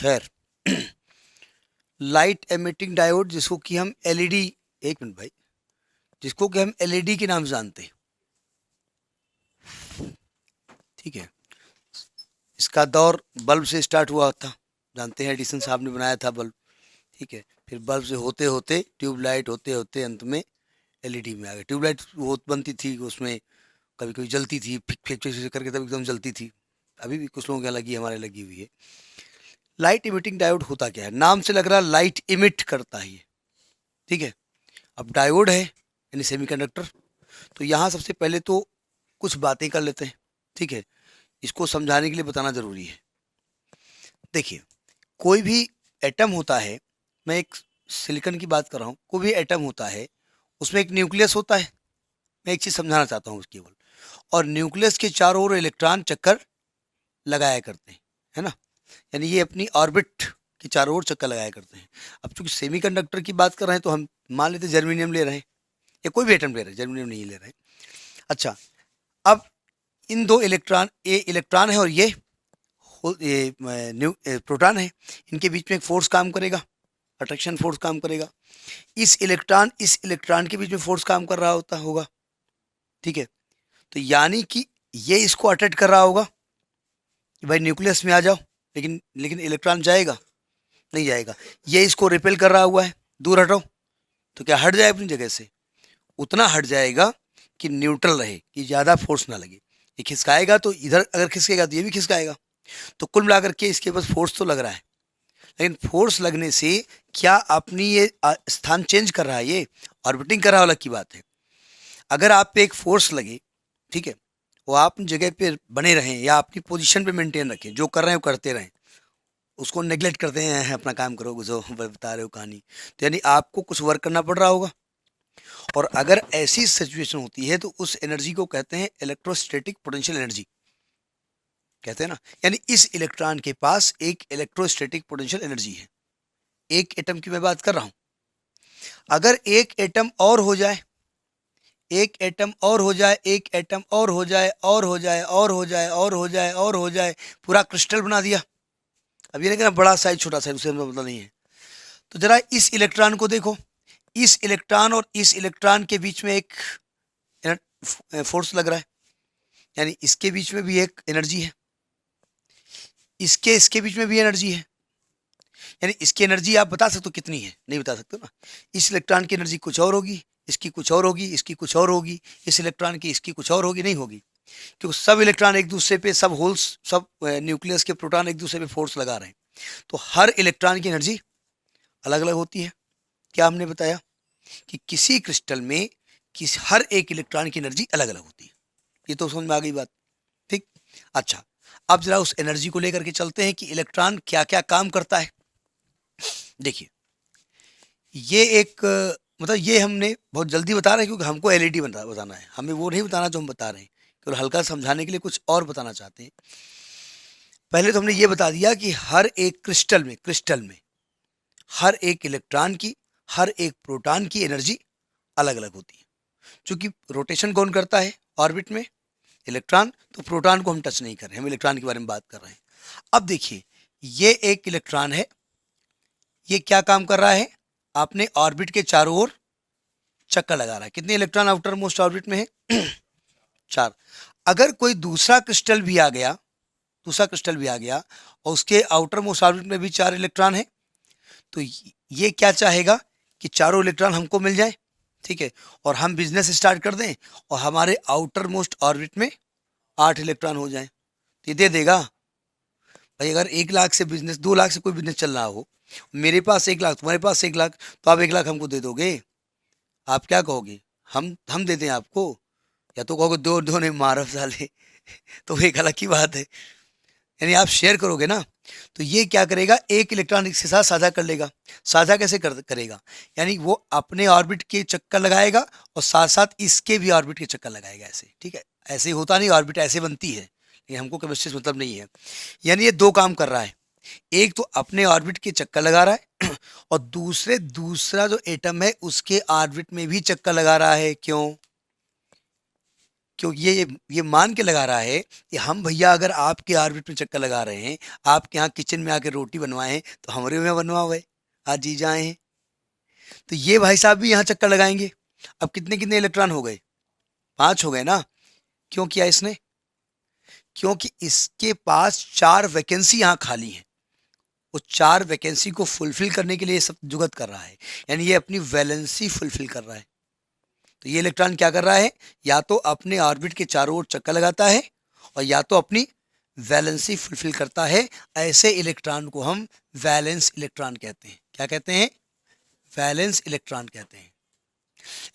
खैर, light emitting diode जिसको कि हम एलईडी, एक मिनट भाई, जिसको कि हम एलईडी के नाम से जानते हैं, ठीक है। इसका दौर बल्ब से स्टार्ट हुआ था, जानते हैं एडिसन साहब ने बनाया था बल्ब, ठीक है। फिर बल्ब से होते होते ट्यूबलाइट, होते होते अंत में एलईडी में आ गए। ट्यूबलाइट वो बनती थी, उसमें कभी कभी जलती थी, फिक फिक फिक करके तब एकदम जलती थी। अभी भी कुछ लोगों के यहाँ लगी, हमारे लगी हुई है। लाइट इमिटिंग डायोड होता क्या है? नाम से लग रहा है लाइट इमिट करता है ये, ठीक है। अब डायोड है यानी सेमीकंडक्टर, तो यहाँ सबसे पहले तो कुछ बातें कर लेते हैं, ठीक है। इसको समझाने के लिए बताना जरूरी है। देखिए, कोई भी एटम होता है, मैं एक सिलिकॉन की बात कर रहा हूँ, कोई भी एटम होता है उसमें एक न्यूक्लियस होता है। मैं एक चीज़ समझाना चाहता हूँ केवल, और न्यूक्लियस के चारों ओर इलेक्ट्रॉन चक्कर लगाया करते हैं, है ना। यानी ये अपनी ऑर्बिट के चारों ओर चक्कर लगाया करते हैं। अब चूंकि सेमीकंडक्टर की बात कर रहे हैं तो हम मान लेते हैं जर्मेनियम ले रहे हैं, या कोई भी एटम ले रहे हैं, जर्मेनियम नहीं ले रहे हैं। अच्छा, अब इन दो इलेक्ट्रॉन, ये इलेक्ट्रॉन है और ये प्रोटॉन है, इनके बीच में एक फोर्स काम करेगा, अट्रैक्शन फोर्स काम करेगा। इस इलेक्ट्रॉन के बीच में फोर्स काम कर रहा होगा, ठीक है। तो यानी कि ये इसको अट्रैक्ट कर रहा होगा कि भाई न्यूक्लियस में आ जाओ, लेकिन लेकिन इलेक्ट्रॉन जाएगा नहीं जाएगा। ये इसको रिपेल कर रहा हुआ है, दूर हटाओ, तो क्या हट जाए अपनी जगह से? उतना हट जाएगा कि न्यूट्रल रहे, कि ज़्यादा फोर्स ना लगे। ये खिसकाएगा तो इधर अगर खिसकेगा तो ये भी खिसकाएगा। तो कुल मिलाकर के इसके पास फोर्स तो लग रहा है, लेकिन फोर्स लगने से क्या अपनी ये स्थान चेंज कर रहा है? ये ऑर्बिटिंग कर रहा है, अलग की बात है। अगर आप पे एक फोर्स लगे, ठीक है, वो आप अपनी जगह पे बने रहें या अपनी पोजीशन पे मेंटेन रखें, जो कर रहे हैं वो करते रहें, उसको नेग्लेक्ट करते हैं, अपना काम करो जो बता रहे हो कहानी, तो यानी आपको कुछ वर्क करना पड़ रहा होगा। और अगर ऐसी सिचुएशन होती है तो उस एनर्जी को कहते हैं इलेक्ट्रोस्टैटिक पोटेंशियल एनर्जी, कहते हैं ना। यानी इस इलेक्ट्रॉन के पास एक इलेक्ट्रोस्टैटिक पोटेंशियल एनर्जी है। एक एटम की मैं बात कर रहा हूं, अगर एक एटम और हो जाए, एक एटम और हो जाए, एक एटम और हो जाए, और हो जाए, और हो जाए, और हो जाए, और हो जाए, पूरा क्रिस्टल बना दिया। अब ये नहीं कहना बड़ा साइज छोटा साइज, उससे मतलब नहीं है। तो जरा इस इलेक्ट्रॉन को देखो, इस इलेक्ट्रॉन और इस इलेक्ट्रॉन के बीच में एक फोर्स लग रहा है, यानी इसके बीच में भी एक एनर्जी है, इसके इसके बीच में भी एनर्जी है। यानी इसकी एनर्जी आप बता सकते हो कितनी है? नहीं बता सकते ना। इस इलेक्ट्रॉन की एनर्जी कुछ और होगी, इसकी कुछ और होगी, इसकी कुछ और होगी, इस इलेक्ट्रॉन की इसकी कुछ और होगी, नहीं होगी। क्योंकि सब इलेक्ट्रॉन एक दूसरे पे, सब होल्स, सब न्यूक्लियस के प्रोटॉन एक दूसरे पे फोर्स लगा रहे हैं, तो हर इलेक्ट्रॉन की एनर्जी अलग अलग होती है। क्या हमने बताया कि किसी क्रिस्टल में हर एक इलेक्ट्रॉन की एनर्जी अलग अलग होती है? ये तो समझ में आ गई बात, ठीक। अच्छा, अब जरा उस एनर्जी को लेकर के चलते हैं कि इलेक्ट्रॉन क्या क्या काम करता है। देखिए, ये एक मतलब ये हमने बहुत जल्दी बता रहे हैं क्योंकि हमको एलईडी बताना है, हमें वो नहीं बताना जो हम बता रहे हैं, केवल हल्का समझाने के लिए कुछ और बताना चाहते हैं। पहले तो हमने ये बता दिया कि हर एक क्रिस्टल में हर एक इलेक्ट्रॉन की, हर एक प्रोटॉन की एनर्जी अलग अलग होती है। क्योंकि रोटेशन कौन करता है ऑर्बिट में? इलेक्ट्रॉन। तो प्रोटॉन को हम टच नहीं कर रहे, हम इलेक्ट्रॉन के बारे में बात कर रहे हैं। अब देखिए, ये एक इलेक्ट्रॉन है, ये क्या काम कर रहा है? अपने ऑर्बिट के चारों ओर चक्कर लगा रहा है। कितने इलेक्ट्रॉन आउटर मोस्ट ऑर्बिट में है? 4। अगर कोई दूसरा क्रिस्टल भी आ गया, दूसरा क्रिस्टल भी आ गया और उसके आउटर मोस्ट ऑर्बिट में भी 4 इलेक्ट्रॉन है, तो ये क्या चाहेगा कि चारों इलेक्ट्रॉन हमको मिल जाए, ठीक है, और हम बिजनेस स्टार्ट कर दें और हमारे आउटर मोस्ट ऑर्बिट में 8 इलेक्ट्रॉन हो जाए, तो ये दे देगा। भाई अगर 1 लाख से बिजनेस, 2 लाख से कोई बिजनेस चल रहा हो, मेरे पास 1 लाख, तुम्हारे पास 1 लाख, तो आप 1 लाख हमको दे दोगे? आप क्या कहोगे? हम दे दें आपको, या तो कहोगे दो दो ने मारफ साले तो एक अलग की बात है। यानी आप शेयर करोगे ना, तो ये क्या करेगा? एक इलेक्ट्रॉन इसके साथ साझा कर लेगा। साझा कैसे करेगा? यानी वो अपने ऑर्बिट के चक्कर लगाएगा और साथ साथ इसके भी ऑर्बिट के चक्कर लगाएगा, ऐसे, ठीक है। ऐसे होता नहीं, ऑर्बिट ऐसे बनती है, लेकिन हमको केमिस्ट्री से मतलब नहीं है। यानी ये 2 काम कर रहा है, एक तो अपने ऑर्बिट के चक्कर लगा रहा है और दूसरा जो एटम है उसके ऑर्बिट में भी चक्कर लगा रहा है। क्यों? क्योंकि ये मान के लगा रहा है कि हम भैया अगर आपके ऑर्बिट में चक्कर लगा रहे हैं, आपके यहाँ किचन में आके रोटी बनवाए हैं, तो हमारे में बनवा हुए आज जी जाए हैं, तो ये भाई साहब भी यहाँ चक्कर लगाएंगे। अब कितने कितने इलेक्ट्रॉन हो गए? 5 हो गए ना। क्यों किया इसने? क्योंकि इसके पास 4 वैकेंसी यहाँ खाली हैं। उस 4 वैकेंसी को फुलफिल करने के लिए ये सब जुगत कर रहा है, यानी ये अपनी वैलेंसी फुलफिल कर रहा है। तो ये इलेक्ट्रॉन क्या कर रहा है? या तो अपने ऑर्बिट के चारों ओर चक्कर लगाता है और या तो अपनी वैलेंसी फुलफिल करता है। ऐसे इलेक्ट्रॉन को हम वैलेंस इलेक्ट्रॉन कहते हैं। क्या कहते हैं? वैलेंस इलेक्ट्रॉन कहते हैं।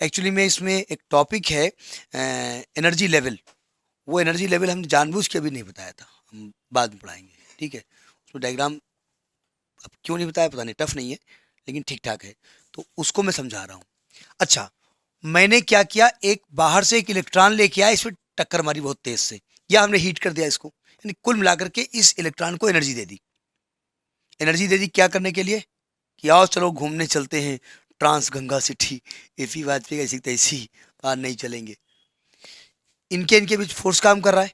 एक्चुअली में इसमें एक टॉपिक है एनर्जी लेवल। वो एनर्जी लेवल हमने जानबूझ के अभी नहीं बताया था, हम बाद में पढ़ाएंगे, ठीक है। उसमें डायग्राम अब क्यों नहीं बताया पता नहीं, टफ नहीं है लेकिन ठीक ठाक है, तो उसको मैं समझा रहा हूँ। अच्छा, मैंने क्या किया, एक बाहर से एक इलेक्ट्रॉन लेके आया, इसमें टक्कर मारी बहुत तेज से, या हमने हीट कर दिया इसको, यानी कुल मिलाकर के इस इलेक्ट्रॉन को एनर्जी दे दी। एनर्जी दे दी क्या करने के लिए? कि आओ चलो घूमने चलते हैं trans Ganga city, AP Vajpayee ऐसी तैसी, आज नहीं चलेंगे। इनके इनके बीच फोर्स काम कर रहा है,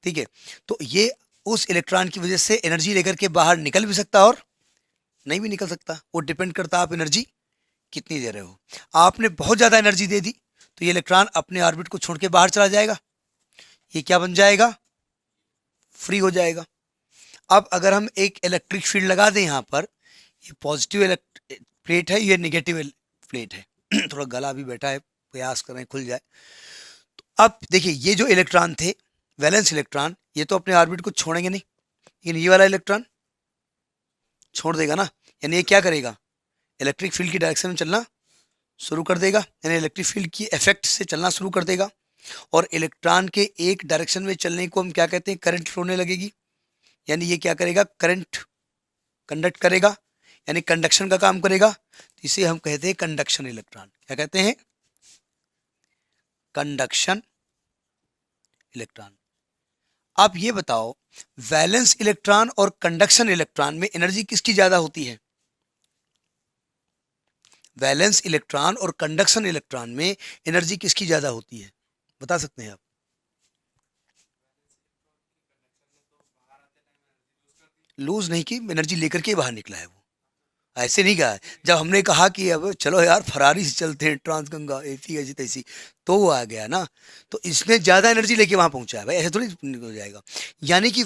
ठीक है। तो ये उस इलेक्ट्रॉन की वजह से एनर्जी लेकर के बाहर निकल भी सकता और नहीं भी निकल सकता, वो डिपेंड करता आप एनर्जी कितनी दे रहे हो। आपने बहुत ज़्यादा एनर्जी दे दी तो ये इलेक्ट्रॉन अपने ऑर्बिट को छोड़ के बाहर चला जाएगा, ये क्या बन जाएगा? फ्री हो जाएगा। अब अगर हम एक इलेक्ट्रिक फील्ड लगा दें यहाँ पर, ये पॉजिटिव प्लेट है, ये नेगेटिव प्लेट है थोड़ा गला भी बैठा है, प्रयास करें खुल जाए। तो अब देखिए, ये जो इलेक्ट्रॉन थे वैलेंस इलेक्ट्रॉन, ये तो अपने ऑर्बिट को छोड़ेंगे नहीं, लेकिन ये वाला इलेक्ट्रॉन छोड़ देगा ना, यानी ये क्या करेगा? इलेक्ट्रिक फील्ड की डायरेक्शन में चलना शुरू कर देगा, यानी इलेक्ट्रिक फील्ड की इफेक्ट से चलना शुरू कर देगा। और इलेक्ट्रॉन के एक डायरेक्शन में चलने को हम क्या कहते हैं? करंट फ्लो होने लगेगी, यानी ये क्या करेगा? करंट कंडक्ट करेगा, यानी कंडक्शन का काम करेगा। तो इसे हम कहते हैं कंडक्शन इलेक्ट्रॉन। क्या कहते हैं? Conduction electron. आप ये बताओ, वैलेंस इलेक्ट्रॉन और कंडक्शन इलेक्ट्रॉन में एनर्जी किसकी ज्यादा होती है? वैलेंस इलेक्ट्रॉन और कंडक्शन इलेक्ट्रॉन में एनर्जी किसकी ज्यादा होती है? बता सकते हैं आप? लूज नहीं की, एनर्जी लेकर के बाहर निकला है वो, ऐसे नहीं कहा है। जब हमने कहा कि अब चलो यार फरारी से चलते हैं ट्रांस गंगा ऐसी ऐसी तैसी, तो वो आ गया ना, तो इसने ज़्यादा एनर्जी लेके वहाँ पहुँचा है भाई, ऐसे थोड़ी हो जाएगा। यानी कि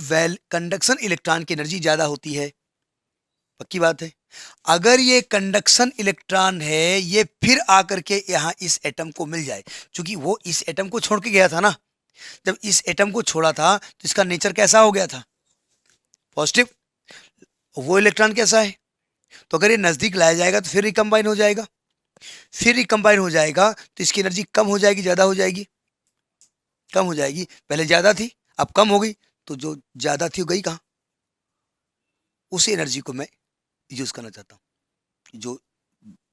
कंडक्शन इलेक्ट्रॉन की एनर्जी ज़्यादा होती है, पक्की बात है। अगर ये कंडक्शन इलेक्ट्रॉन है, ये फिर आकर के यहाँ इस एटम को मिल जाए, क्योंकि वो इस एटम को छोड़ के गया था ना, जब इस एटम को छोड़ा था तो इसका नेचर कैसा हो गया था? पॉजिटिव। वो इलेक्ट्रॉन कैसा है? तो अगर ये नज़दीक लाया जाएगा तो फिर रिकम्बाइन हो जाएगा, फिर रिकम्बाइन हो जाएगा तो इसकी एनर्जी कम हो जाएगी, ज़्यादा हो जाएगी? कम हो जाएगी। पहले ज़्यादा थी, अब कम हो गई, तो जो ज़्यादा थी वो गई कहाँ? उसी एनर्जी को मैं यूज़ करना चाहता हूँ। जो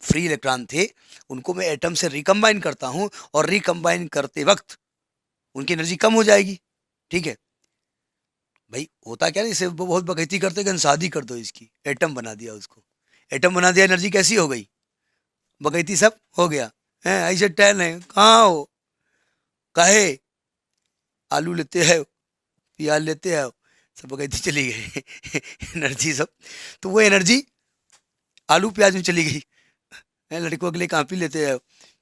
फ्री इलेक्ट्रॉन थे उनको मैं एटम से रिकम्बाइन करता हूँ, और रिकम्बाइन करते वक्त उनकी एनर्जी कम हो जाएगी, ठीक है भाई। होता क्या नहीं, इसे बहुत बकैती करते कि शादी कर दो इसकी, एटम बना दिया उसको, एटम बना दिया, एनर्जी कैसी हो गई? बकैती सब हो गया है। ऐसे टहल है कहाँ हो, काहे आलू लेते हैं, प्याज लेते हैं, सब बकैती चली गई एनर्जी सब, तो वो एनर्जी आलू प्याज में चली गई है। लड़कों के लिए कापी लेते हैं,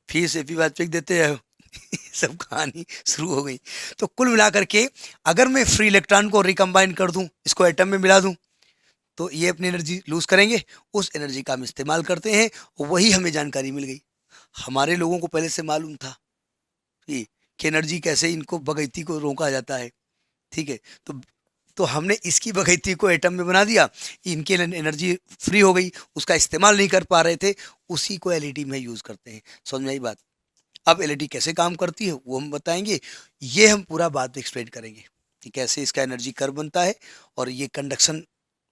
फीस एपी बात फेंक देते हैं सब कहानी शुरू हो गई। तो कुल मिलाकर के अगर मैं फ्री इलेक्ट्रॉन को रिकम्बाइन कर दूं, इसको एटम में मिला दूं, तो ये अपनी एनर्जी लूज करेंगे, उस एनर्जी का हम इस्तेमाल करते हैं, वही हमें जानकारी मिल गई। हमारे लोगों को पहले से मालूम था कि एनर्जी कैसे इनको बगैती को रोका जाता है, ठीक है। तो हमने इसकी बगैती को एटम में बना दिया, इनके एनर्जी फ्री हो गई, उसका इस्तेमाल नहीं कर पा रहे थे, उसी को एलईडी में यूज़ करते हैं। समझ में आई बात? अब एलईडी कैसे काम करती है वो हम बताएंगे, ये हम पूरा बात एक्सप्लेन करेंगे कि कैसे इसका एनर्जी कर्व बनता है, और ये कंडक्शन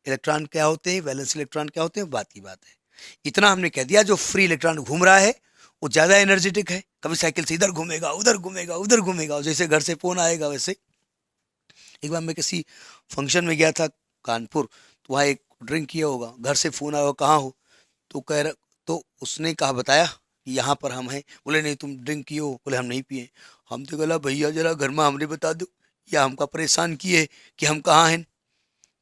इलेक्ट्रॉन क्या होते हैं, वैलेंस इलेक्ट्रॉन क्या होते हैं, बात की बात है। इतना हमने कह दिया, जो फ्री इलेक्ट्रॉन घूम रहा है वो ज़्यादा एनर्जेटिक है, कभी साइकिल से इधर घूमेगा उधर घूमेगा उधर घूमेगा, जैसे घर से फ़ोन आएगा वैसे। एक बार मैं किसी फंक्शन में गया था कानपुर, तो वहाँ एक ड्रिंक किया होगा, घर से फ़ोन आया होगा, कहाँ हो, तो कह रहा, तो उसने कहा बताया कि यहाँ पर हम हैं। बोले नहीं तुम ड्रिंक किए हो, बोले हम नहीं पिए। हम तो बोला भैया जरा घर में हमने बता दो, या हमका परेशान किए कि हम कहाँ हैं।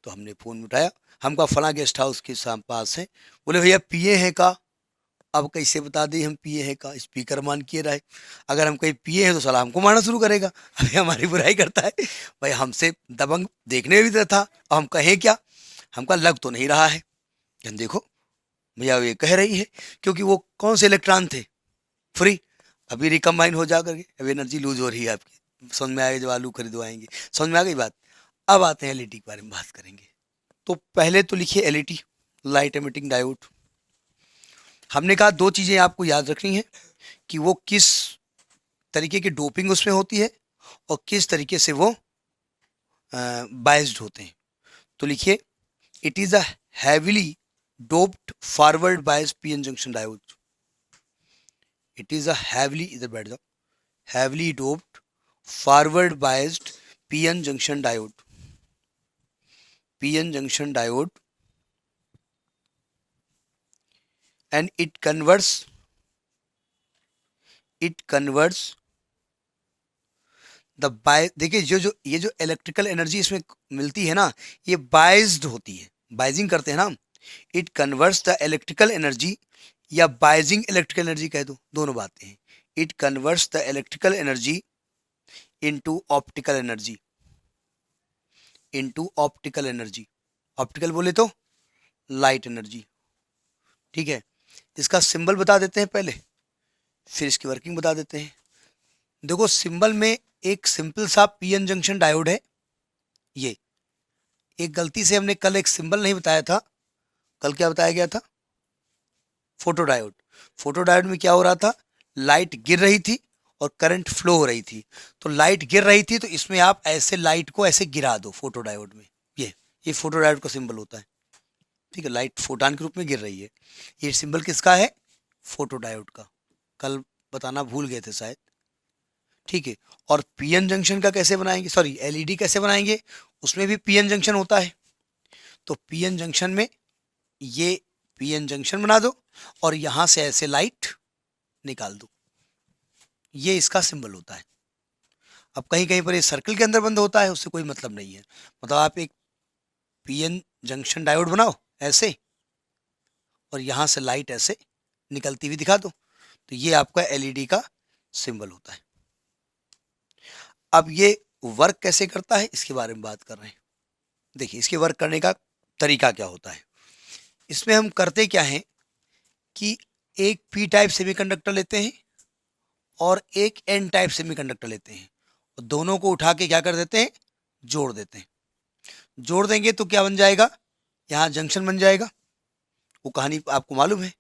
तो हमने फ़ोन उठाया, हम कहा फला गेस्ट हाउस के पास है। बोले भैया पिए हैं का? अब कैसे बता दें हम पिए हैं का, स्पीकर मान किए रहे। अगर हम कहीं पिए हैं तो साला हमको मारना शुरू करेगा, अभी हमारी बुराई करता है। भाई हमसे दबंग देखने में भी था, अब हम कहें क्या। हमका लग तो नहीं रहा है। हम देखो भैया ये कह रही है, क्योंकि वो कौन से इलेक्ट्रॉन थे, फ्री, अभी रिकम्बाइन हो जा करके अब एनर्जी लूज हो रही है आपकी। समझ में आएगा जब आलू खरीदवाएंगे, समझ में आ गई बात। अब आते हैं एलईडी के बारे में बात करेंगे। तो पहले तो लिखिए एलईडी, लाइट एमिटिंग डायोड। हमने कहा दो चीज़ें आपको याद रखनी है कि वो किस तरीके की डोपिंग उसमें होती है और किस तरीके से वो बाइज्ड होते हैं। तो लिखिए it is a heavily doped forward biased PN junction diode. It is a heavily, इधर बैठ जाओ, heavily doped forward biased PN junction diode. PN junction diode and it converts the by, देखिए ये जो इलेक्ट्रिकल एनर्जी इसमें मिलती है ना, ये बाइज्ड होती है, बाइजिंग करते हैं ना हम। It converts the electrical energy, या बाइजिंग इलेक्ट्रिकल एनर्जी कह दो, दोनों बातें हैं। It converts the electrical energy into optical energy, into optical energy. Optical बोले तो लाइट एनर्जी, ठीक है। इसका सिंबल बता देते हैं पहले, फिर इसकी वर्किंग बता देते हैं। देखो सिंबल में एक सिंपल सा पीएन जंक्शन डायोड है। ये एक गलती से हमने कल एक सिंबल नहीं बताया था। कल क्या बताया गया था? Photo diode. फोटो डायोड में क्या हो रहा था, लाइट गिर रही थी और करंट फ्लो हो रही थी। तो लाइट गिर रही थी तो इसमें आप ऐसे लाइट को ऐसे गिरा दो फोटो डायोड में। ये फोटो डायोड का सिंबल होता है, ठीक है। लाइट फोटान के रूप में गिर रही है। ये सिंबल किसका है? फोटो डायोड का। कल बताना भूल गए थे शायद, ठीक है। और पीएन जंक्शन का कैसे बनाएंगे, सॉरी एलईडी कैसे बनाएंगे, उसमें भी पीएन जंक्शन होता है। तो पीएन जंक्शन में ये पीएन जंक्शन बना दो और यहां से ऐसे लाइट निकाल दो, ये इसका सिंबल होता है। अब कहीं कहीं पर ये सर्कल के अंदर बंद होता है, उससे कोई मतलब नहीं है। मतलब आप एक पीएन जंक्शन डायोड बनाओ ऐसे, और यहां से लाइट ऐसे निकलती हुई दिखा दो, तो ये आपका एलईडी का सिंबल होता है। अब ये वर्क कैसे करता है इसके बारे में बात कर रहे हैं। देखिए इसके वर्क करने का तरीका क्या होता है। इसमें हम करते क्या हैं कि एक पी टाइप सेमीकंडक्टर लेते हैं और एक एन टाइप सेमीकंडक्टर लेते हैं, और दोनों को उठा के क्या कर देते हैं, जोड़ देते हैं। जोड़ देंगे तो क्या बन जाएगा, यहाँ जंक्शन बन जाएगा। वो कहानी आपको मालूम है।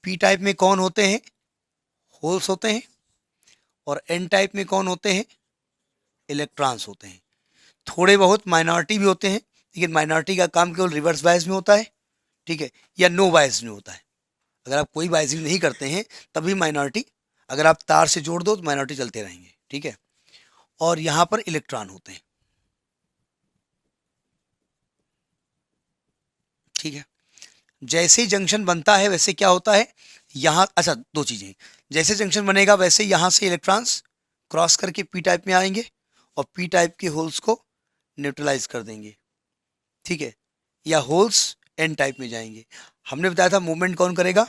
पी टाइप में कौन होते हैं, होल्स होते हैं, और एन टाइप में कौन होते हैं, इलेक्ट्रॉन्स होते हैं। थोड़े बहुत माइनॉरिटी भी होते हैं, लेकिन माइनॉरिटी का काम केवल रिवर्स बायस में होता है, ठीक है, या नो बायस में होता है। अगर आप कोई बायसिंग नहीं करते हैं तभी माइनॉरिटी, अगर आप तार से जोड़ दो तो माइनॉरिटी चलते रहेंगे, ठीक है। और यहाँ पर इलेक्ट्रॉन होते हैं, ठीक है। जैसे ही जंक्शन बनता है वैसे क्या होता है यहाँ, अच्छा दो चीज़ें, जैसे जंक्शन बनेगा वैसे यहाँ से इलेक्ट्रॉन्स क्रॉस करके पी टाइप में आएंगे और पी टाइप के होल्स को न्यूट्रलाइज कर देंगे, ठीक है, या होल्स एन टाइप में जाएंगे। हमने बताया था मूवमेंट कौन करेगा,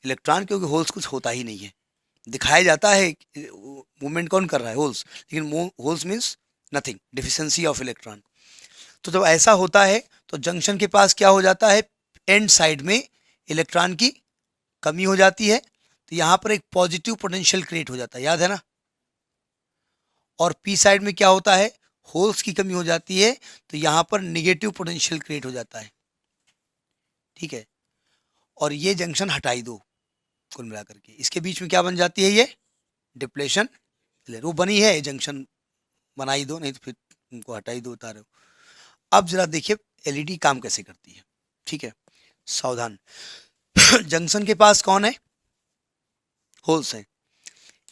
इलेक्ट्रॉन, क्योंकि होल्स कुछ होता ही नहीं है। दिखाया जाता है मूवमेंट कौन कर रहा है, होल्स, लेकिन holes means nothing, deficiency of electron. तो जब ऐसा होता है तो जंक्शन के पास क्या हो जाता है, एंड साइड में इलेक्ट्रॉन की कमी हो जाती है, तो यहाँ पर एक पॉजिटिव पोटेंशियल क्रिएट हो जाता है, याद है ना। और पी साइड में क्या होता है, होल्स की कमी हो जाती है, तो यहाँ पर निगेटिव पोटेंशियल क्रिएट हो जाता है, ठीक है। और ये जंक्शन हटाई दो कुल मिलाकर के, इसके बीच में क्या बन जाती है, ये डिप्लेशन वो बनी है, जंक्शन बनाई दो, नहीं तो फिर उनको हटाई दो, उतारो। अब जरा देखिए एलईडी काम कैसे करती है, ठीक है, सावधान। जंक्शन के पास कौन है, होल्स हैं।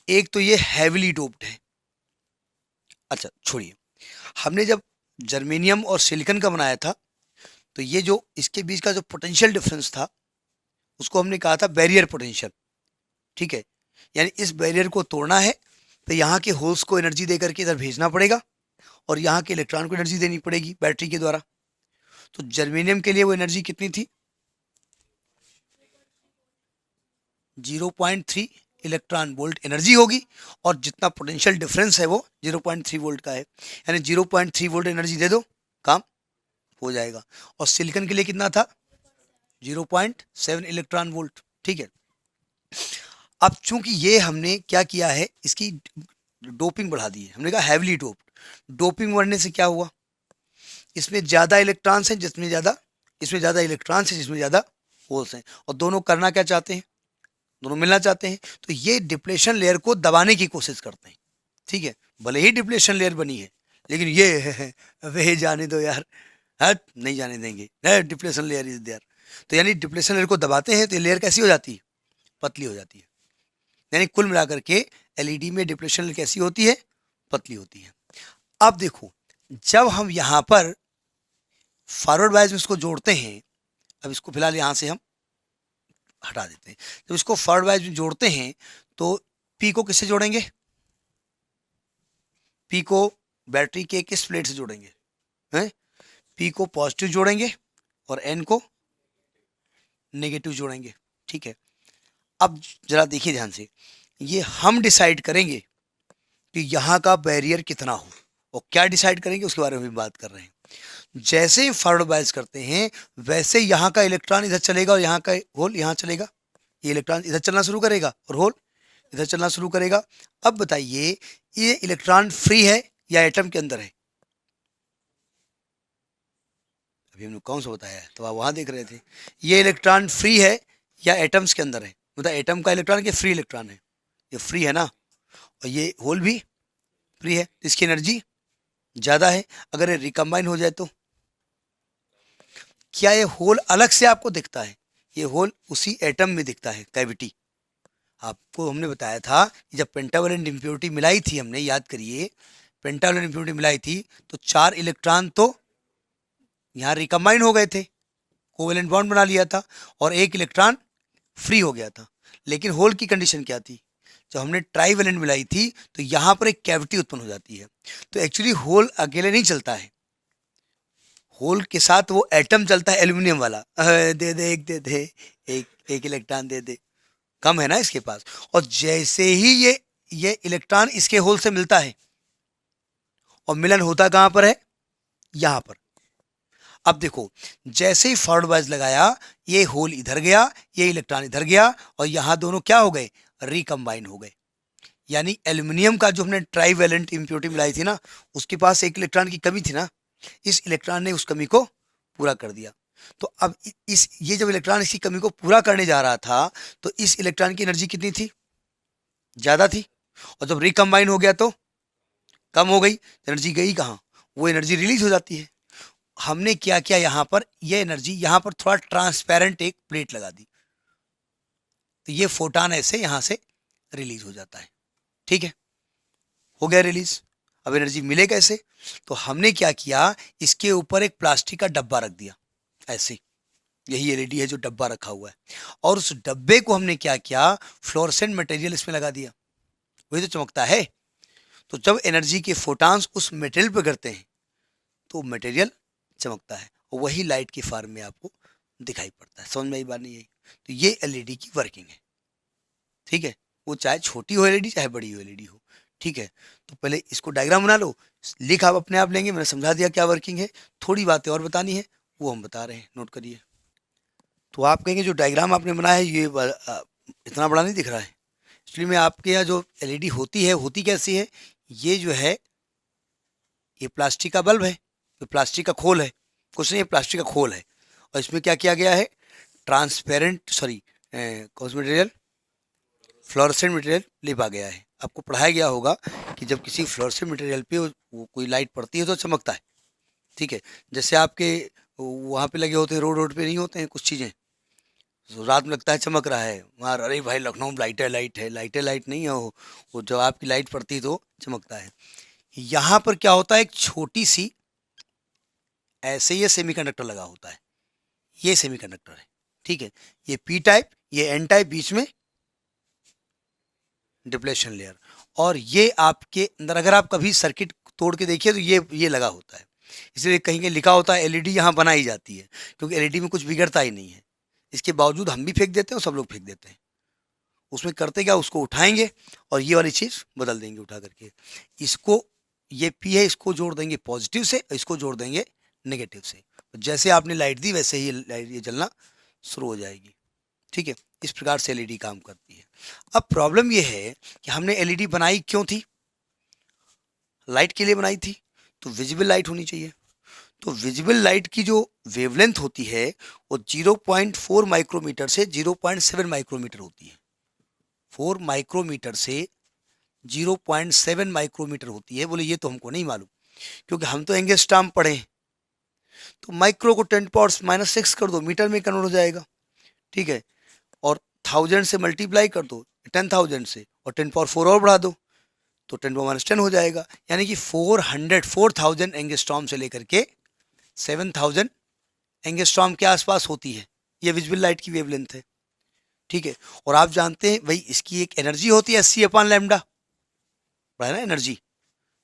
एक तो ये हैविली डोप्ड है। अच्छा छोड़िए, हमने जब जर्मेनियम और सिलिकॉन का बनाया था तो ये जो इसके बीच का जो पोटेंशियल डिफरेंस था उसको हमने कहा था बैरियर पोटेंशियल, ठीक है, यानी इस बैरियर को तोड़ना है तो यहाँ के होल्स को एनर्जी दे करके इधर भेजना पड़ेगा और यहाँ के इलेक्ट्रॉन को एनर्जी देनी पड़ेगी बैटरी के द्वारा। तो जर्मेनियम के लिए वो एनर्जी कितनी थी? 0.3 इलेक्ट्रॉन वोल्ट एनर्जी होगी और जितना पोटेंशियल डिफरेंस है वो 0.3 वोल्ट का है, यानी 0.3 वोल्ट एनर्जी दे दो, काम हो जाएगा। और सिलिकॉन के लिए कितना था? 0.7 इलेक्ट्रॉन वोल्ट। ठीक है, अब चूंकि ये हमने क्या किया है, इसकी डोपिंग बढ़ा दी है, हमने कहा हैवली डोप्ड। डोपिंग बढ़ने से क्या हुआ, इसमें ज़्यादा इलेक्ट्रॉन्स हैं जिसमें ज़्यादा, इसमें ज़्यादा इलेक्ट्रॉन्स हैं जिसमें ज़्यादा होल्स हैं, और दोनों करना क्या चाहते हैं, दोनों मिलना चाहते हैं। तो ये डिप्लेशन लेयर को दबाने की कोशिश करते हैं। ठीक है, भले ही डिप्लेशन लेयर बनी है लेकिन ये वे जाने दो यार, हट नहीं जाने देंगे, डिप्लेशन लेयर इज देयर। तो यानी डिप्लेशन लेयर को दबाते हैं तो ये लेयर कैसी हो जाती है? पतली हो जाती है। यानी कुल मिलाकर के एलईडी में डिप्लेशन लेयर कैसी होती है? पतली होती है। अब देखो, जब हम यहाँ पर फॉरवर्ड बायस में इसको जोड़ते हैं, अब इसको फिलहाल यहाँ से हम हटा देते हैं, जब इसको फॉरवर्ड बायस में जोड़ते हैं तो पी को किससे जोड़ेंगे? पी को बैटरी के किस प्लेट से जोड़ेंगे? हैं, पी को पॉजिटिव जोड़ेंगे और एन को नेगेटिव जोड़ेंगे। ठीक है, अब जरा देखिए ध्यान से, ये हम डिसाइड करेंगे कि यहाँ का बैरियर कितना हो, और क्या डिसाइड करेंगे उसके बारे में भी बात कर रहे हैं। जैसे ही फॉरवर्ड बायस करते हैं वैसे यहाँ का इलेक्ट्रॉन इधर चलेगा और यहाँ का होल यहाँ चलेगा, ये इलेक्ट्रॉन इधर चलना शुरू करेगा और होल इधर चलना शुरू करेगा। अब बताइए, ये इलेक्ट्रॉन फ्री है या एटम के अंदर है? अभी हमने कौन सा बताया है, तो आप वहाँ देख रहे थे। ये इलेक्ट्रॉन फ्री है या एटम्स के अंदर है? मतलब एटम का इलेक्ट्रॉन के फ्री इलेक्ट्रॉन है? ये फ्री है ना, और ये होल भी फ्री है, इसकी एनर्जी ज़्यादा है। अगर ये रिकम्बाइन हो जाए तो क्या ये होल अलग से आपको दिखता है? ये होल उसी एटम में दिखता है, कैविटी। आपको हमने बताया था कि जब पेंटावलेंट इम्प्योरिटी मिलाई थी हमने, याद करिए, पेंटावलेंट इम्प्योरिटी मिलाई थी तो 4 इलेक्ट्रॉन तो यहाँ रिकम्बाइन हो गए थे, कोवेलेंट बॉन्ड बना लिया था, और 1 इलेक्ट्रॉन फ्री हो गया था। लेकिन होल की कंडीशन क्या थी? जब हमने ट्राईवेलेंट मिलाई थी तो यहाँ पर एक कैविटी उत्पन्न हो जाती है। तो एक्चुअली होल अकेले नहीं चलता है, होल के साथ वो एटम चलता है, एल्यूमिनियम वाला, दे दे एक, दे दे एक इलेक्ट्रॉन दे दे, कम है ना इसके पास। और जैसे ही ये इलेक्ट्रॉन इसके होल से मिलता है, और मिलन होता कहाँ पर है? यहाँ पर। अब देखो, जैसे ही फॉरवर्ड बायस लगाया, ये होल इधर गया, ये इलेक्ट्रॉन इधर गया, और यहाँ दोनों क्या हो गए? रिकम्बाइन हो गए। यानी एल्यूमिनियम का जो हमने ट्राईवेलेंट इम्प्योरिटी मिलाई थी ना, उसके पास एक इलेक्ट्रॉन की कमी थी ना, इस इलेक्ट्रॉन ने उस कमी को पूरा कर दिया। तो अब इस ये जब इलेक्ट्रॉन इसकी कमी को पूरा करने जा रहा था तो इस इलेक्ट्रॉन की एनर्जी कितनी थी? ज़्यादा थी। और जब रिकम्बाइन हो गया तो कम हो गई, एनर्जी गई कहाँ? वो एनर्जी रिलीज हो जाती है। हमने क्या किया, यहाँ पर ये एनर्जी, यहाँ पर थोड़ा ट्रांसपेरेंट एक प्लेट लगा दी, तो ये फोटान ऐसे यहाँ से रिलीज हो जाता है। ठीक है, हो गया रिलीज। अब एनर्जी मिले कैसे? तो हमने क्या किया, इसके ऊपर एक प्लास्टिक का डब्बा रख दिया ऐसे, यही एलईडी है जो डब्बा रखा हुआ है, और उस डब्बे को हमने क्या किया, फ्लोरेसेंट मटेरियल इसमें लगा दिया, वही तो चमकता है। तो जब एनर्जी के फोटान्स उस मटेरियल पर गिरते हैं तो मटेरियल चमकता है, और वही लाइट के फॉर्म में आपको दिखाई पड़ता है। समझ में आई बात नहीं आई? तो ये एलईडी की वर्किंग है। ठीक है, वो चाहे छोटी हो एलईडी चाहे बड़ी हो एलईडी हो। ठीक है, तो पहले इसको डायग्राम बना लो, लिख आप अपने आप लेंगे, मैंने समझा दिया क्या वर्किंग है। थोड़ी बातें और बतानी है वो हम बता रहे हैं, नोट करिए। तो आप कहेंगे जो डायग्राम आपने बनाया है ये इतना बड़ा नहीं दिख रहा है। एक्चुअली में आपके यहाँ जो एलईडी होती है, होती कैसी है, ये जो है ये प्लास्टिक का बल्ब है, ये प्लास्टिक का खोल है, कुछ नहीं, ये प्लास्टिक का खोल है, और इसमें क्या किया गया है, ट्रांसपेरेंट सॉरी कौन सा मटेरियल, फ्लोरेसेंट मटेरियल लिपा गया है। आपको पढ़ाया गया होगा कि जब किसी फ्लोरेसेंट मटेरियल पे वो कोई लाइट पड़ती है तो चमकता है। ठीक है, जैसे आपके वहाँ पे लगे होते हैं, रोड रोड पे नहीं होते हैं कुछ चीज़ें, तो रात में लगता है चमक रहा है वहाँ, अरे भाई लखनऊ में लाइट है, लाइट है, लाइट है, लाइट नहीं है वो जब आपकी लाइट पड़ती है तो चमकता है। यहाँ पर क्या होता है, एक छोटी सी ऐसे ये सेमीकंडक्टर लगा होता है, ये सेमीकंडक्टर है। ठीक है, ये पी टाइप, ये एन टाइप, बीच में डिप्लेशन लेयर। और ये आपके अंदर अगर आप कभी सर्किट तोड़ के देखिए तो ये लगा होता है, इसलिए कहीं कहीं लिखा होता है एलईडी यहाँ बनाई जाती है, क्योंकि एलईडी में कुछ बिगड़ता ही नहीं है। इसके बावजूद हम भी फेंक देते हैं और सब लोग फेंक देते हैं। उसमें करते क्या, उसको उठाएंगे और ये वाली चीज़ बदल देंगे उठा करके। इसको, ये पी है, इसको जोड़ देंगे पॉजिटिव से और इसको जोड़ देंगे नेगेटिव से। जैसे आपने लाइट दी वैसे ही लाइट ये जलना शुरू हो जाएगी। ठीक है, इस प्रकार से एलईडी काम करती है। अब प्रॉब्लम ये है कि हमने एलईडी बनाई क्यों थी, लाइट के लिए बनाई थी, तो विजिबल लाइट होनी चाहिए। तो विजिबल लाइट की जो वेवलेंथ होती है वो 0.4 माइक्रोमीटर से 0.7 माइक्रोमीटर होती है। 4 माइक्रोमीटर से 0.7 माइक्रोमीटर होती है। बोले ये तो हमको नहीं मालूम, क्योंकि हम तो एंगस्ट्रॉम पढ़े हैं। तो माइक्रो को 10⁻⁻⁶ कर दो, मीटर में कन्वर्ट हो जाएगा। ठीक है, और 1000 से मल्टीप्लाई कर दो 10,000 से, और 10⁻⁴ और बढ़ा दो तो 10⁻⁻10 हो जाएगा। यानी कि 4,000 एंगस्ट्रॉम से लेकर के 7,000 एंगस्ट्रॉम के आसपास होती है। ये विजिबल लाइट की वेवलेंथ है। ठीक है, और आप जानते हैं भाई इसकी एक एनर्जी होती है Sc/λ, पढ़ा है ना एनर्जी,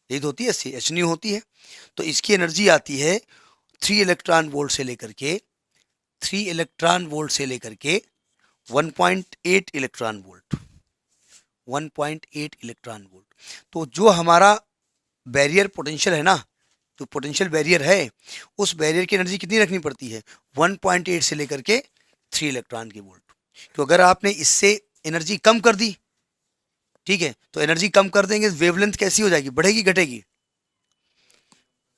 यही तो होती है, एच न्यू होती है। तो इसकी एनर्जी आती है 3 इलेक्ट्रॉन वोल्ट से लेकर के 1.8 इलेक्ट्रॉन वोल्ट, 1.8 इलेक्ट्रॉन वोल्ट। तो जो हमारा बैरियर पोटेंशियल है ना, जो पोटेंशियल बैरियर है, उस बैरियर की एनर्जी कितनी रखनी पड़ती है, 1.8 से लेकर के 3 इलेक्ट्रॉन के वोल्ट। तो अगर आपने इससे एनर्जी कम कर दी, ठीक है, तो एनर्जी कम कर देंगे, वेवलेंथ कैसी हो जाएगी, बढ़ेगी घटेगी।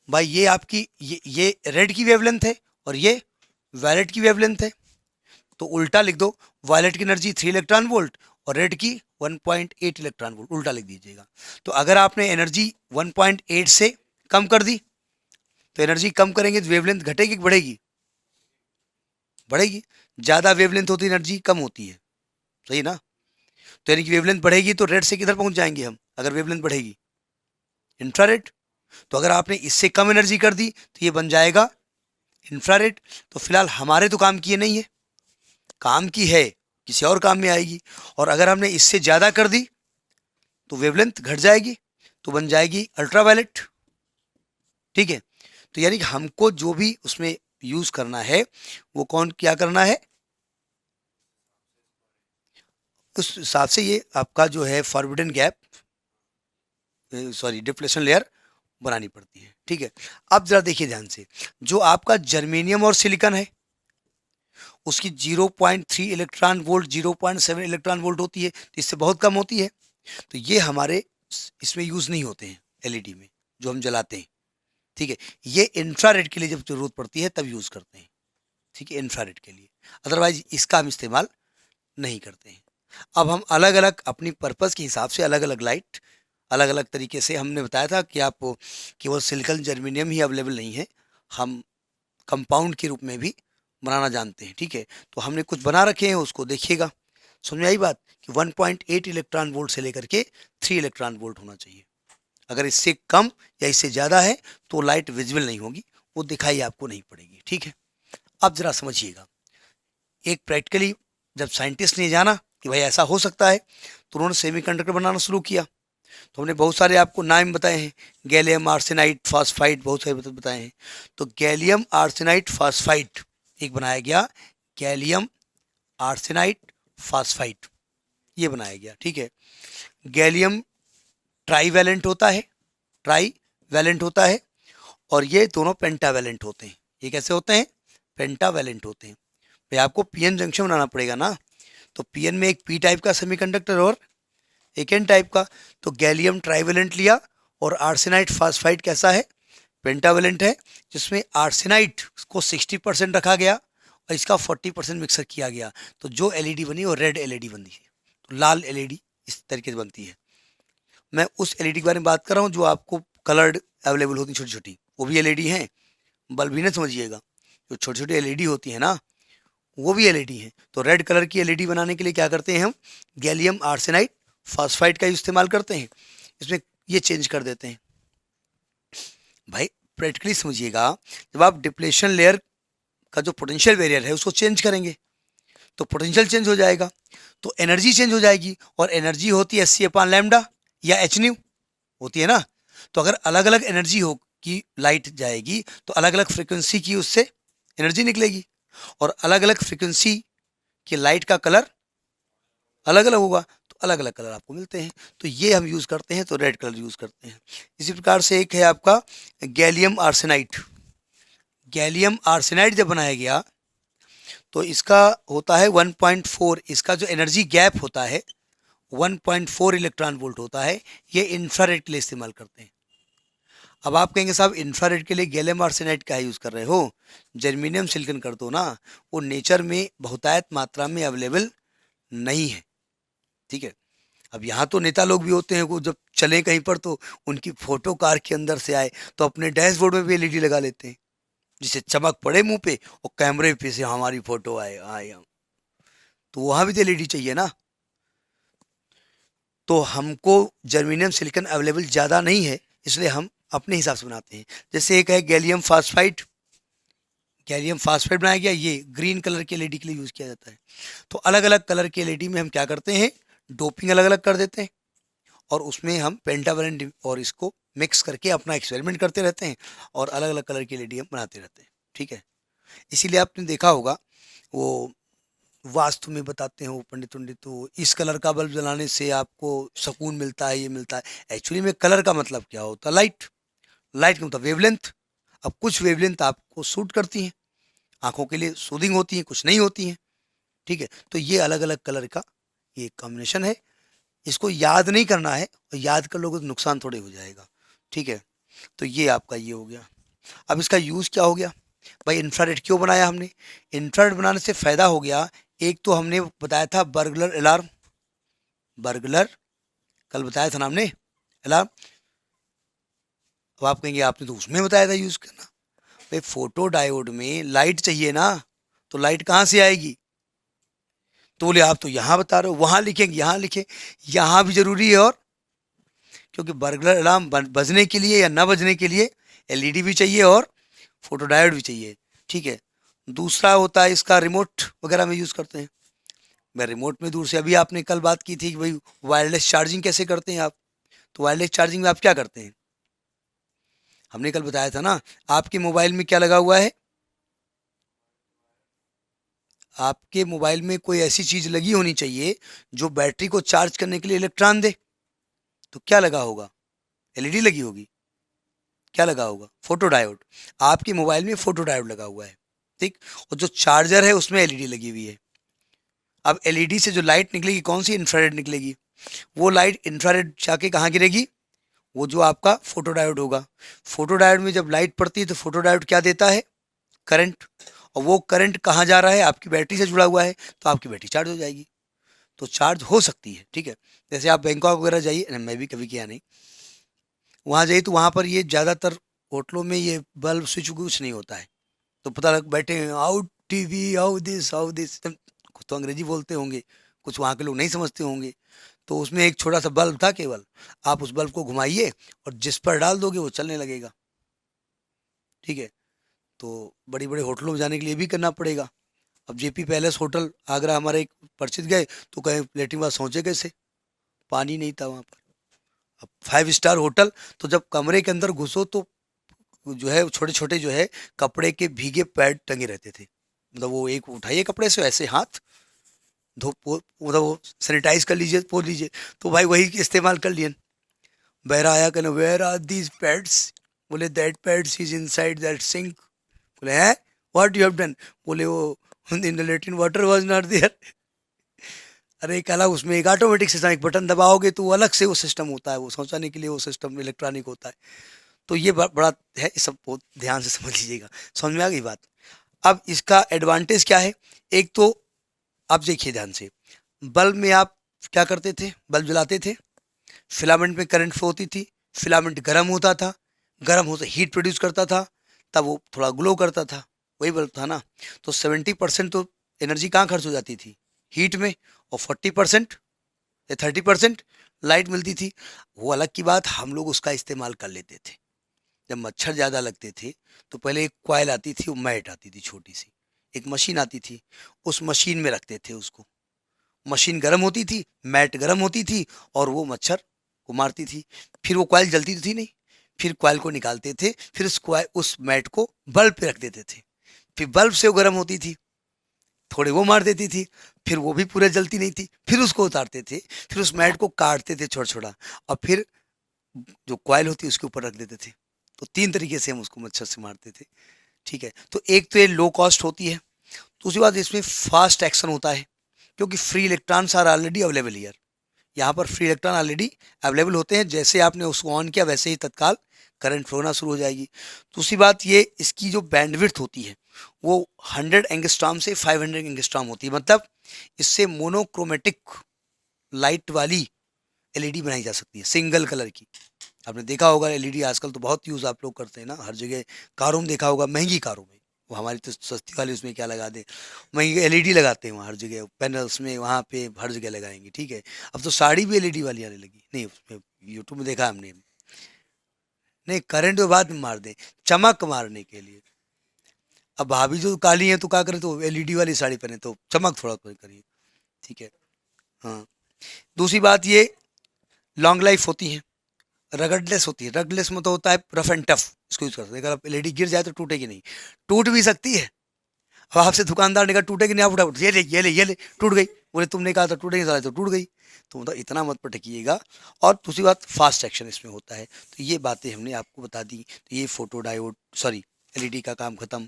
भाई ये आपकी ये रेड की वेवलेंथ है और ये वायलेट की वेवलेंथ है, तो उल्टा लिख दो, वायलेट की एनर्जी 3 इलेक्ट्रॉन वोल्ट और रेड की 1.8 इलेक्ट्रॉन वोल्ट, उल्टा लिख दीजिएगा। तो अगर आपने एनर्जी 1.8 से कम कर दी, तो एनर्जी कम करेंगे तो वेवलेंथ घटेगी कि बढ़ेगी, बढ़ेगी। ज़्यादा वेवलेंथ होती है एनर्जी कम होती है, सही ना। तो यानी कि वेवलेंथ बढ़ेगी तो रेड से किधर पहुंच जाएंगे हम, अगर वेवलेंथ बढ़ेगी, इंफ्रारेड। तो अगर आपने इससे कम एनर्जी कर दी तो ये बन जाएगा इंफ्रारेड। तो फिलहाल हमारे तो काम की ये नहीं है, काम की है किसी और काम में आएगी। और अगर हमने इससे ज़्यादा कर दी तो वेवलेंथ घट जाएगी, तो बन जाएगी अल्ट्रावायलेट। ठीक है, तो यानी कि हमको जो भी उसमें यूज़ करना है वो कौन क्या करना है, उस हिसाब से ये आपका जो है forbidden gap, sorry depletion layer बनानी पड़ती है। ठीक है, अब जरा देखिए ध्यान से, जो आपका जर्मेनियम और सिलिकॉन है उसकी 0.3 इलेक्ट्रॉन वोल्ट 0.7 इलेक्ट्रॉन वोल्ट होती है, तो इससे बहुत कम होती है। तो ये हमारे इसमें यूज़ नहीं होते हैं एलईडी में जो हम जलाते हैं। ठीक है, ये इंफ्रारेड के लिए जब जरूरत पड़ती है तब यूज़ करते हैं। ठीक है, इंफ्रारेड के लिए, अदरवाइज इसका हम इस्तेमाल नहीं करते हैं। अब हम अलग अलग अपनी पर्पज़ के हिसाब से अलग अलग लाइट अलग अलग तरीके से, हमने बताया था कि आप केवल सिलिकॉन जर्मेनियम ही अवेलेबल नहीं है, हम कंपाउंड के रूप में भी बनाना जानते हैं। ठीक है, तो हमने कुछ बना रखे हैं, उसको देखिएगा। समझ आई बात कि 1.8 इलेक्ट्रॉन वोल्ट से लेकर के 3 इलेक्ट्रॉन वोल्ट होना चाहिए। अगर इससे कम या इससे ज़्यादा है तो लाइट विजिबल नहीं होगी, वो दिखाई आपको नहीं पड़ेगी। ठीक है, अब ज़रा समझिएगा, एक प्रैक्टिकली जब साइंटिस्ट ने जाना कि भाई ऐसा हो सकता है, तो उन्होंने सेमीकंडक्टर बनाना शुरू किया। तो हमने बहुत सारे आपको नाम बताए हैं, गैलियम आर्सेनाइड फास्फाइड, बहुत सारे बताए हैं। तो गैलियम आर्सेनाइड फास्फाइड एक बनाया गया, गैलियम आर्सेनाइड फास्फाइड ये बनाया गया। ठीक है, गैलियम ट्राईवैलेंट होता है, ट्राईवैलेंट होता है, और ये दोनों पेंटावैलेंट होते हैं। ये कैसे होते हैं, पेंटावैलेंट होते हैं। भाई आपको पीएन जंक्शन बनाना पड़ेगा ना, तो पीएन में एक पी टाइप का सेमीकंडक्टर और एक एन टाइप का। तो गैलियम ट्राईवेलेंट लिया, और आर्सेनाइड फास्फाइड कैसा है, पेंटावेलेंट है, जिसमें आर्सेनाइड को 60% रखा गया और इसका 40% मिक्सर किया गया। तो जो एलईडी बनी वो रेड एलईडी बनी है, तो लाल एलईडी इस तरीके से बनती है। मैं उस एलईडी के बारे में बात कर रहा हूँ जो आपको कलर्ड अवेलेबल होती छोटी छोटी, वो भी एलईडी हैं, बल्ब ही ना समझिएगा। जो छोटी छोटी एलईडी होती है ना वो भी एलईडी है। तो रेड कलर की एलईडी बनाने के लिए क्या करते हैं हम, गैलियम आर्सेनाइड फास्फाइड का इस्तेमाल करते हैं, इसमें ये चेंज कर देते हैं। भाई प्रैक्टिकली समझिएगा, जब आप डिप्लेशन लेयर का जो पोटेंशियल बैरियर है उसको चेंज करेंगे तो पोटेंशियल चेंज हो जाएगा, तो एनर्जी चेंज हो जाएगी, और एनर्जी होती है Sc/λ या एच न्यू होती है ना। तो अगर अलग अलग एनर्जी हो की लाइट जाएगी तो अलग अलग फ्रिक्वेंसी की उससे एनर्जी निकलेगी, और अलग अलग फ्रिक्वेंसी की लाइट का कलर अलग अलग होगा, तो अलग अलग कलर आपको मिलते हैं। तो ये हम यूज़ करते हैं, तो रेड कलर यूज़ करते हैं। इसी प्रकार से एक है आपका गैलियम आर्सेनाइड। गैलियम आर्सेनाइड जब बनाया गया तो इसका होता है 1.4, इसका जो एनर्जी गैप होता है 1.4 इलेक्ट्रॉन वोल्ट होता है। ये इंफ्रारेड के लिए इस्तेमाल करते हैं। अब आप कहेंगे साहब इंफ्रारेड के लिए गैलियम आर्सेनाइड का यूज़ कर रहे हो, जर्मेनियम सिलिकॉन कर दो ना, वो नेचर में बहुतायत मात्रा में अवेलेबल नहीं है, ठीक है। अब यहाँ तो नेता लोग भी होते हैं, वो जब चले कहीं पर तो उनकी फोटो कार के अंदर से आए तो अपने डैशबोर्ड में भी एलईडी लगा लेते हैं, जिससे चमक पड़े मुंह पे और कैमरे पे से हमारी फोटो आए आए हम, तो वहाँ भी तो एलईडी चाहिए ना। तो हमको जर्मेनियम सिलिकॉन अवेलेबल ज़्यादा नहीं है, इसलिए हम अपने हिसाब से बनाते हैं। जैसे एक है गैलियम फास्फाइड। गैलियम फास्फाइड बनाया गया, ये ग्रीन कलर के एलईडी के लिए यूज़ किया जाता है। तो अलग अलग कलर के एलईडी में हम क्या करते हैं, डोपिंग अलग अलग कर देते हैं, और उसमें हम पेंटावैलेंट और इसको मिक्स करके अपना एक्सपेरिमेंट करते रहते हैं, और अलग अलग कलर की एलईडी हम बनाते रहते हैं, ठीक है। इसीलिए आपने देखा होगा वो वास्तु में बताते हैं वो पंडित पंडित, तो इस कलर का बल्ब जलाने से आपको सुकून मिलता है, ये मिलता है। एक्चुअली में कलर का मतलब क्या होता है, लाइट। लाइट का मतलब वेवलेंथ। अब कुछ वेवलेंथ आपको सूट करती हैं, आंखों के लिए सूदिंग होती हैं, कुछ नहीं होती हैं, ठीक है। तो ये अलग अलग कलर का ये कॉम्बिनेशन है, इसको याद नहीं करना है, और याद कर लोगे तो नुकसान थोड़े हो जाएगा, ठीक है। तो ये आपका ये हो गया। अब इसका यूज़ क्या हो गया भाई, इंफ्रारेड क्यों बनाया हमने। इंफ्रारेड बनाने से फ़ायदा हो गया, एक तो हमने बताया था बर्गलर अलार्म, बर्गलर कल बताया था ना हमने अलार्म। अब आप कहेंगे आपने तो उसमें बताया था यूज़ करना। भाई फोटो डायोड में लाइट चाहिए ना, तो लाइट कहाँ से आएगी, तो बोले आप तो यहाँ बता रहे हो, वहाँ लिखेंगे यहाँ लिखें, यहाँ भी ज़रूरी है। और क्योंकि बर्गलर अलार्म बजने के लिए या ना बजने के लिए एलईडी भी चाहिए और फोटो डायोड भी चाहिए, ठीक है। दूसरा होता है इसका रिमोट वगैरह में यूज़ करते हैं। मैं रिमोट में दूर से, अभी आपने कल बात की थी कि भाई वायरलेस चार्जिंग कैसे करते हैं आप, तो वायरलेस चार्जिंग में आप क्या करते हैं, हमने कल बताया था ना। आपके मोबाइल में क्या लगा हुआ है, आपके मोबाइल में कोई ऐसी चीज़ लगी होनी चाहिए जो बैटरी को चार्ज करने के लिए इलेक्ट्रॉन दे, तो क्या लगा होगा, एलईडी लगी होगी। क्या लगा होगा, फोटो डायोड। आपके मोबाइल में फोटो डायोड लगा हुआ है, ठीक। और जो चार्जर है उसमें एलईडी लगी हुई है। अब एलईडी से जो लाइट निकलेगी कौन सी, इंफ्रारेड निकलेगी। वो लाइट इंफ्रारेड जाके कहाँ गिरेगी, वो जो आपका फोटो डायोड होगा। फोटो डायोड में जब लाइट पड़ती है तो फोटो डायोड क्या देता है, करंट। और वो करंट कहाँ जा रहा है, आपकी बैटरी से जुड़ा हुआ है, तो आपकी बैटरी चार्ज हो जाएगी। तो चार्ज हो सकती है, ठीक है। जैसे आप बैंकॉक वगैरह जाइए, मैं भी कभी किया नहीं, वहाँ जाइए तो वहाँ पर ये ज़्यादातर होटलों में ये बल्ब स्विच कुछ नहीं होता है, तो पता लग बैठे हैं आउट टीवी हाउ दिस, कुछ तो अंग्रेजी बोलते होंगे, कुछ वहाँ के लोग नहीं समझते होंगे। तो उसमें एक छोटा सा बल्ब था केवल, आप उस बल्ब को घुमाइए और जिस पर डाल दोगे वो चलने लगेगा, ठीक है। तो बड़ी बड़े होटलों में जाने के लिए भी करना पड़ेगा। अब जेपी पैलेस होटल आगरा हमारे एक परिचित गए, तो कहे लेटरिन बाथ सोचे कैसे, पानी नहीं था वहाँ पर। अब 5 स्टार होटल, तो जब कमरे के अंदर घुसो तो जो है छोटे छोटे जो है कपड़े के भीगे पैड टंगे रहते थे, मतलब वो एक उठाइए कपड़े से ऐसे हाथ धो मतलब वो सैनिटाइज कर लीजिए, पो लीजिए, तो भाई वही इस्तेमाल कर लिए। बहरा आया कहना वेयर आर दीज पैड्स, बोले that pads is inside that sink. बोले हैं व्हाट यू हैव डन, बोले वो in the latrine water was not there. अरे कला उसमें एक ऑटोमेटिक सिस्टम, एक बटन दबाओगे तो वो अलग से वो सिस्टम होता है, वो शौचाने के लिए वो सिस्टम इलेक्ट्रॉनिक होता है। तो ये बड़ा है, ये सब बहुत ध्यान से समझ लीजिएगा, समझ में आ गई बात। अब इसका एडवांटेज क्या है, एक तो आप देखिए ध्यान से, बल्ब में आप क्या करते थे, बल्ब जलाते थे, फिलामेंट में करंट फ्लो होती थी, फिलामेंट गर्म होता था, गर्म होता हीट प्रोड्यूस करता था, तब वो थोड़ा ग्लो करता था, वही बल्ब था ना। तो 70% तो एनर्जी कहाँ खर्च हो जाती थी, हीट में, और 40% या 30% लाइट मिलती थी। वो अलग की बात, हम लोग उसका इस्तेमाल कर लेते थे। जब मच्छर ज़्यादा लगते थे तो पहले एक कॉइल आती थी, वो मैट आती थी छोटी सी, एक मशीन आती थी, उस मशीन में रखते थे उसको, मशीन गर्म होती थी, मैट गर्म होती थी और वो मच्छर को मारती थी। फिर वो कॉइल जलती तो थी नहीं, फिर कॉइल को निकालते थे, फिर उस मैट को बल्ब पे रख देते थे, फिर बल्ब से वो गर्म होती थी, थोड़े वो मार देती थी, फिर वो भी पूरे जलती नहीं थी, फिर उसको उतारते थे, फिर उस मैट को काटते थे छोटा छोटा, और फिर जो कॉइल होती है उसके ऊपर रख देते थे। तो 3 तरीके से हम उसको मच्छर से मारते थे, ठीक है। तो एक तो ये लो कॉस्ट होती है, दूसरी बात इसमें फास्ट एक्शन होता है, क्योंकि free electrons are already available here. यहाँ पर फ्री इलेक्ट्रॉन ऑलरेडी अवेलेबल होते हैं, जैसे आपने उसको ऑन किया वैसे ही तत्काल करंट फ्लो होना शुरू हो जाएगी। दूसरी बात ये, इसकी जो बैंडविड्थ होती है वो 100 एंगस्ट्रॉम से 500 एंगस्ट्रॉम होती है, मतलब इससे मोनोक्रोमेटिक लाइट वाली एलईडी बनाई जा सकती है, सिंगल कलर की। आपने देखा होगा एलईडी आजकल तो बहुत यूज़ आप लोग करते हैं ना, हर जगह कारों में देखा होगा, महंगी कारों में, वो हमारी तो सस्ती वाली उसमें क्या लगा दे, महंगी एलईडी लगाते हैं वहाँ हर जगह, पैनल्स में वहाँ पे हर जगह लगाएंगे, ठीक है। अब तो साड़ी भी एलईडी वाली आने लगी, नहीं उसमें यूट्यूब में देखा हमने, नहीं करंट के बाद में मार दें, चमक मारने के लिए। अब भाभी जो काली है तो क्या करें, तो एलईडी वाली साड़ी पहने तो चमक थोड़ा थोड़ी करिए, ठीक है। हाँ, दूसरी बात ये, लॉन्ग लाइफ होती है, रगड़लेस होती है, रगड़लेस मतलब होता है रफ एंड टफ, इसको यूज कर सकते हैं। अगर आप एलईडी गिर जाए तो टूटेगी नहीं, टूट भी सकती है। अब आपसे दुकानदार ने कहा टूटेगी नहीं, आप उठा ये ले ये ले ये ले, टूट गई, बोले तुमने कहा था टूटेगी, साले तो टूट गई। तो मतलब इतना मत पटकिएगा। और दूसरी बात, फास्ट एक्शन इसमें होता है। तो ये बातें हमने आपको बता दी। तो ये फोटो डायोड सॉरी एलईडी का काम खत्म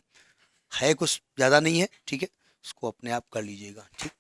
है, कुछ ज़्यादा नहीं है, ठीक है, इसको अपने आप कर लीजिएगा, ठीक।